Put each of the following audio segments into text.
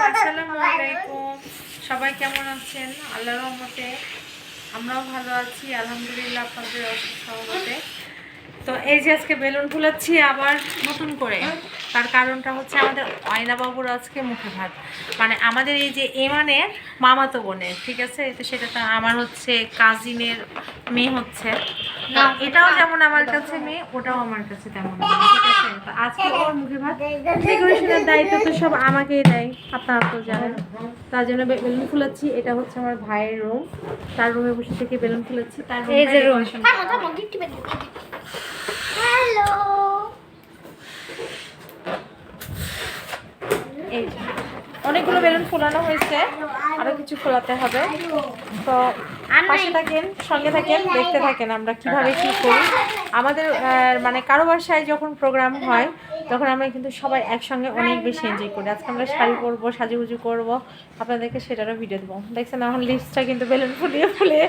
আসসালামু আলাইকুম। সবাই কেমন আছেন? আল্লাহর রহমতে আমরাও ভালো আছি আলহামদুলিল্লাহ, আপনাদের অশেষ সহমতে। তো এই যে আজকে বেলুন ফুলাচ্ছি আবার নতুন করে। তার কারণটা হচ্ছে আমাদের আয়না বাবুর আজকে মুখে ভাত, মানে আমাদের এই যে এমানের মামাতো বোনের, ঠিক আছে? তো সেটা তো আমার হচ্ছে কাজিনের মেয়ে হচ্ছে না, এটাও যেমন আমার কাছে মেয়ে, ওটাও আমার কাছে তেমন, ঠিক আছে? তো আজকে ওর মুখে ভাত, ডেকোরেশনের দায়িত্ব তো সব আমাকেই দেয়, আপনারা তো জানেন। তার জন্য বেলুন ফুলাচ্ছি। এটা হচ্ছে আমার ভাইয়ের রুম, তার রুমে বসে থেকে বেলুন ফুলাচ্ছি। তার এই যে রুম, হ্যালো, এই অনেকগুলো বেলুন ফোলানো হয়েছে, আরো কিছু ফোলাতে হবে। তো পাশে থাকেন, সঙ্গে থাকেন, দেখতে থাকেন আমরা কিভাবে কি করি। আমাদের মানে কারো বাসায় যখন প্রোগ্রাম হয় তখন আমরা কিন্তু সবাই একসঙ্গে অনেক বেশি এনজয় করি। আজকে আমরা শাড়ি পরবো, সাজুগুজু করবো, আপনাদেরকে সেটারও ভিডিও দেবো। দেখছেন এখন লিপসটা কিন্তু বেলুন ফুলিয়ে ফুলিয়ে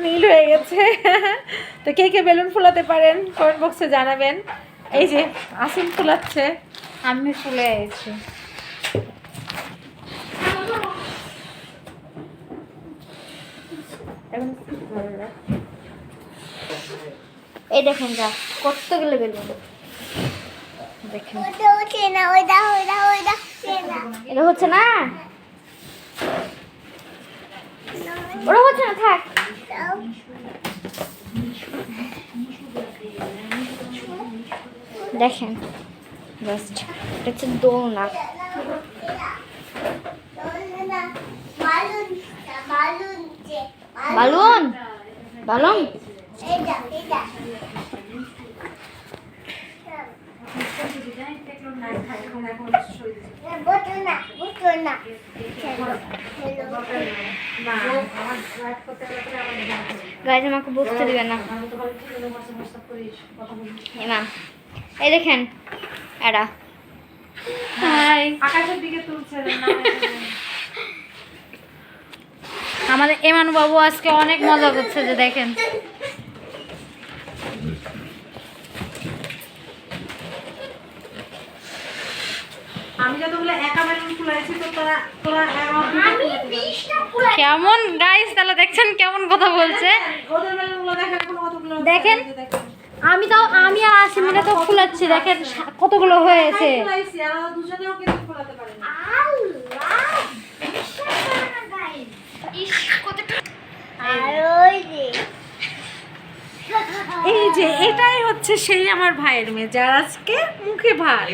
নীল হয়ে গেছে। তো কে কে বেলুন ফুলাতে পারেন কমেন্ট বক্সে জানাবেন। এই যে আসিম ফুলাচ্ছে, আমি ফুলে আছি। এই দেখেন যা করতে গেলে বেলুন দেখেন, এটা হচ্ছে না, ওটা হচ্ছে না, থাক। দেখেন জাস্ট এটা হচ্ছে দোলনা। বালুন বালুন গাইজ আমাকে বুঝতে দিবে না। ইমাম এই দেখেন এরা আকাশের দিকে তুলছে আমাদের এমান বাবু আজকে অনেক মজা করছে, যে দেখেন আমি যতগুলো একা বেলুন ফুলাইছি তো তোরা কেমন গাইস, তাহলে দেখছেন কেমন কথা বলছে। ওদের বেলুনগুলো দেখেন কতগুলো দেখেন আমি আর আসিমিনা তো ফুলাচ্ছি, দেখেন কতগুলো হয়েছে। ফুলাইছি আর দুজনেও কিন্তু ফুলাতে পারে না। এই যে এটাই হচ্ছে সেই আমার ভাইয়ের মেয়ে, যার আজকে মুখে ভাত,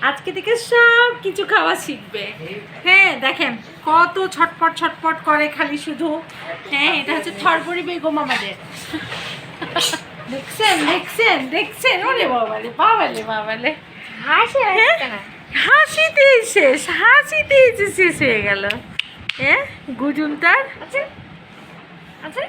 আজকে থেকে সব কিছু খাওয়া শিখবে। হ্যাঁ দেখেন কত ছটপট ছটপট করে খালি শুধু। হ্যাঁ এটা হচ্ছে থরপরি বেগম আমাদের। দেখছেন দেখছেন দেখছেন, ওরে বাবালে বাবালে বাবালে, হাসিতেই শেষ, হাসিতেই শেষ হয়ে গেল। হ্যাঁ গুজুন তার আছে আছে।